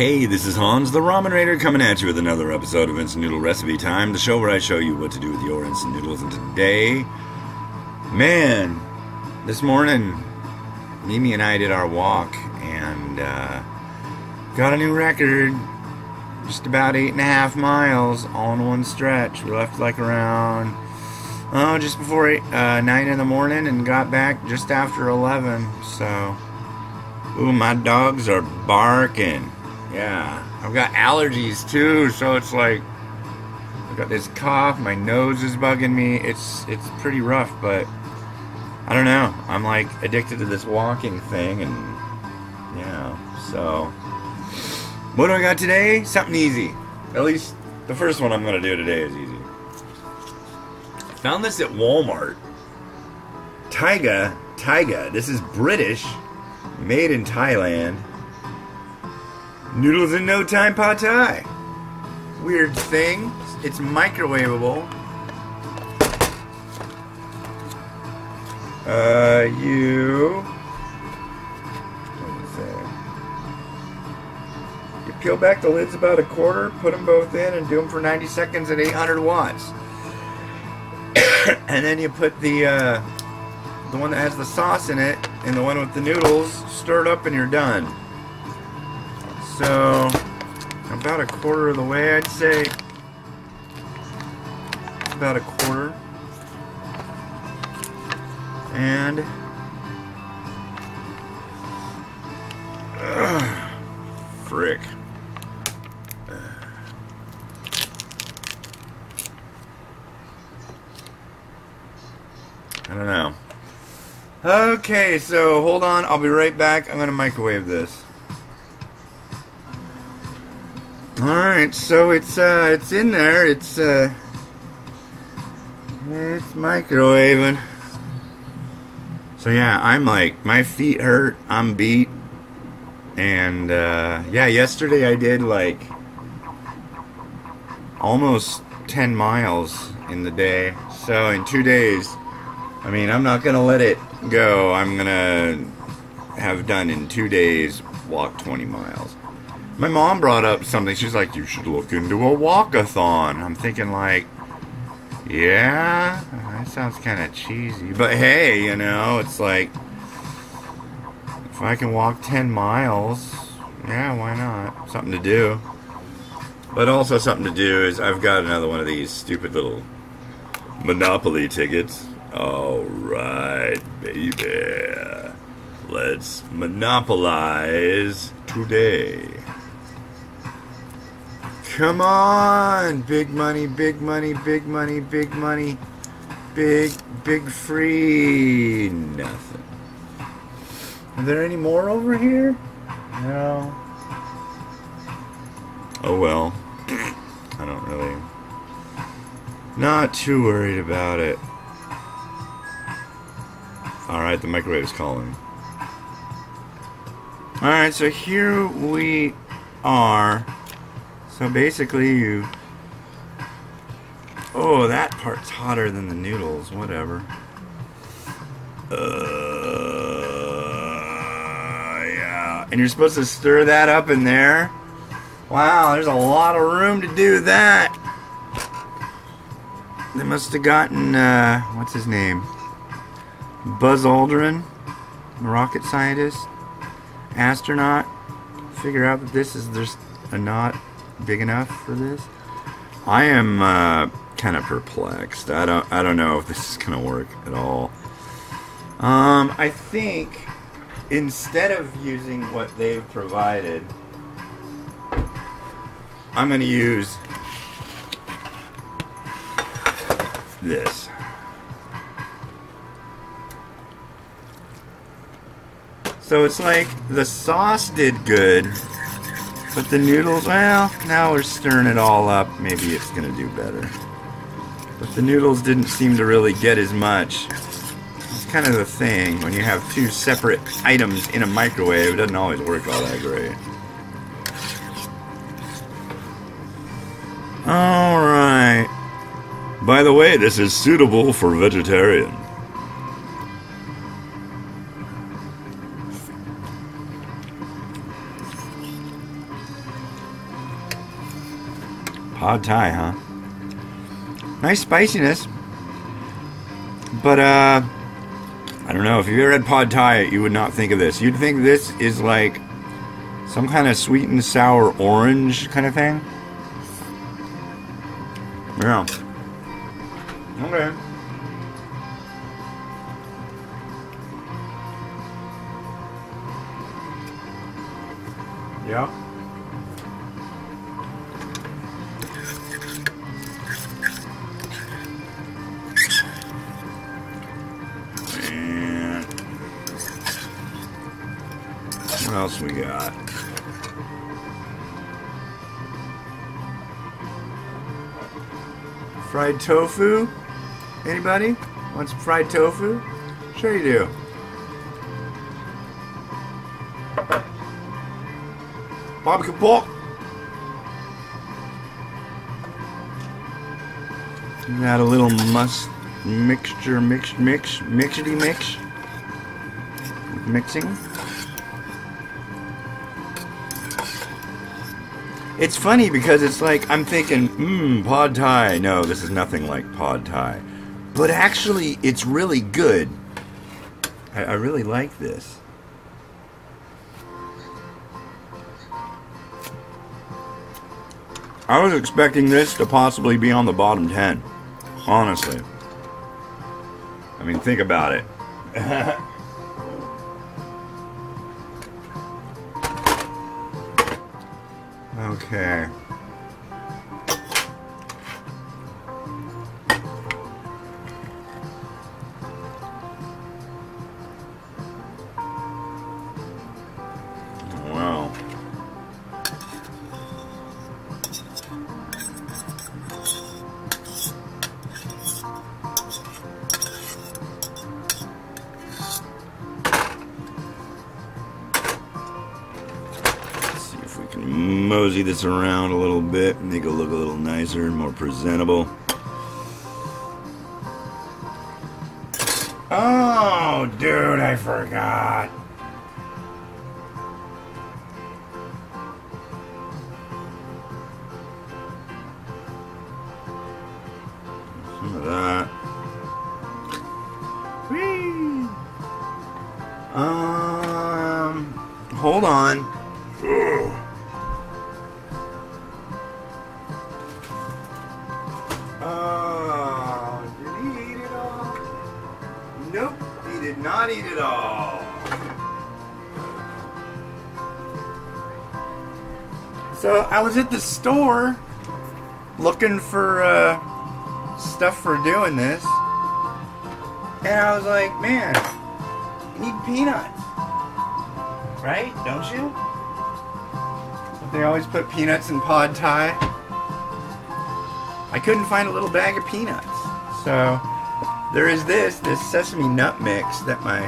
Hey, this is Hans, the Ramen Raider, coming at you with another episode of Instant Noodle Recipe Time, the show where I show you what to do with your instant noodles. And today, man, this morning, Mimi and I did our walk and got a new record. Just about 8.5 miles all in one stretch. We left like around, just before 9 in the morning and got back just after 11. So, ooh, my dogs are barking. Yeah, I've got allergies too, so it's like I've got this cough, my nose is bugging me. It's pretty rough, but I don't know. I'm like addicted to this walking thing, and yeah. So what do I got today? Something easy. At least the first one I'm gonna do today is easy. Found this at Walmart. Taiga. This is British, made in Thailand. Noodles in no time pad thai. Weird thing. It's microwavable. You peel back the lids about a quarter, put them both in, and do them for 90 seconds at 800 watts. And then you put the one that has the sauce in it and the one with the noodles, stir it up, and you're done. So, about a quarter of the way, I'd say. About a quarter. And frick. I don't know. Okay, so hold on. I'll be right back. I'm gonna microwave this. Alright, so it's in there, it's microwaving. So yeah, I'm like, my feet hurt, I'm beat. And yeah, yesterday I did like almost 10 miles in the day. So in 2 days, I mean, I'm not gonna let it go. I'm gonna have done in 2 days, walk 20 miles. My mom brought up something. She's like, you should look into a walkathon. I'm thinking like, yeah, that sounds kind of cheesy. But hey, you know, it's like, if I can walk 10 miles, yeah, why not? Something to do. But also something to do is I've got another one of these stupid little Monopoly tickets. Alright, baby. Let's monopolize today. Come on! Big money, big money, big money, big money. Big free. Nothing. Are there any more over here? No. Oh well. I don't really. Not too worried about it. Alright, the microwave is calling. Alright, so here we are. So basically you... Oh, that part's hotter than the noodles, whatever. Yeah. And you're supposed to stir that up in there. Wow, there's a lot of room to do that. They must have gotten, what's his name? Buzz Aldrin, the rocket scientist, astronaut, figure out that this is just not big enough for this. I am kind of perplexed. I don't know if this is gonna work at all. I think instead of using what they've provided, I'm gonna use this. So it's like the sauce did good, but the noodles, well, now we're stirring it all up. Maybe it's going to do better. But the noodles didn't seem to really get as much. It's kind of the thing. When you have two separate items in a microwave, it doesn't always work all that great. Alright. By the way, this is suitable for vegetarian. Pad Thai, huh? Nice spiciness. But, I don't know. If you've ever had Pad Thai, you would not think of this. You'd think this is like some kind of sweet and sour orange kind of thing. Yeah. Okay. Yeah. And what else we got? Fried tofu? Anybody? Want some fried tofu? Sure you do. Barbecue pork. Add a little mixity mix. Mixing. It's funny because it's like I'm thinking, Pad Thai. No, this is nothing like Pad Thai. But actually, it's really good. I really like this. I was expecting this to possibly be on the bottom 10. Honestly. I mean, think about it. Okay. Wow. Mosey this around a little bit, make it look a little nicer and more presentable. Oh, dude, I forgot. Some of that. Whee! Hold on. Ugh. Did he eat it all? Nope, he did not eat it all. So I was at the store looking for stuff for doing this, and I was like, man, you need peanuts, right? Don't you? But they always put peanuts in Pad Thai. I couldn't find a little bag of peanuts. So there is this sesame nut mix that my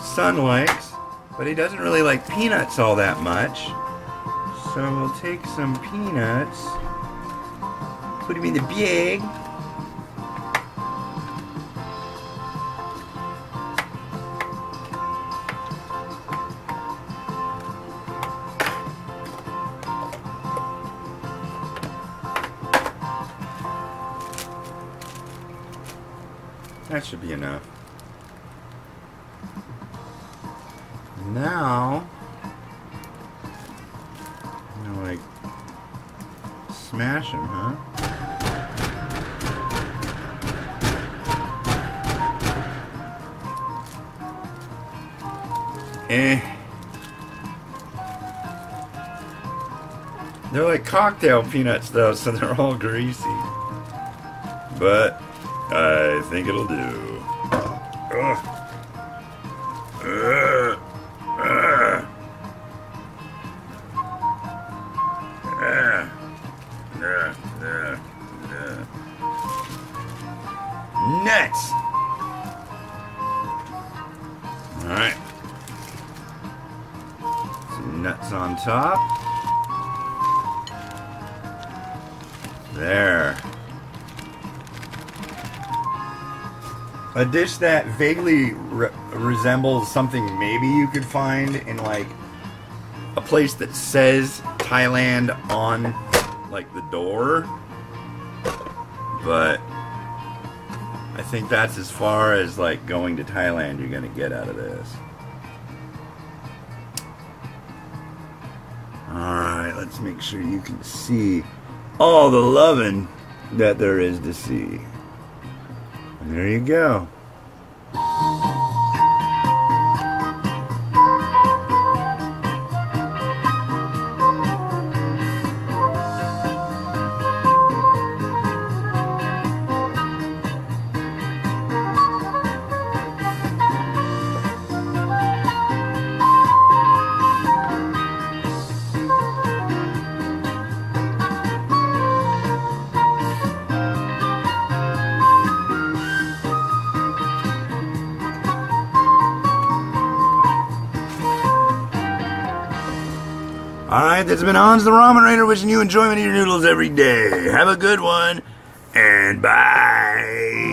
son likes, but he doesn't really like peanuts all that much. So we'll take some peanuts, put them in the bag. That should be enough. Now, I'm gonna like smash them, huh? They're like cocktail peanuts though, so they're all greasy. But I think it'll do. Nuts! Alright. Some nuts on top. There. A dish that vaguely resembles something maybe you could find in like a place that says Thailand on like the door, but I think that's as far as like going to Thailand you're gonna get out of this. Alright, let's make sure you can see all the loving that there is to see. And there you go. Alright, that's been Hans the Ramenrator wishing you enjoyment of your noodles every day. Have a good one, and bye.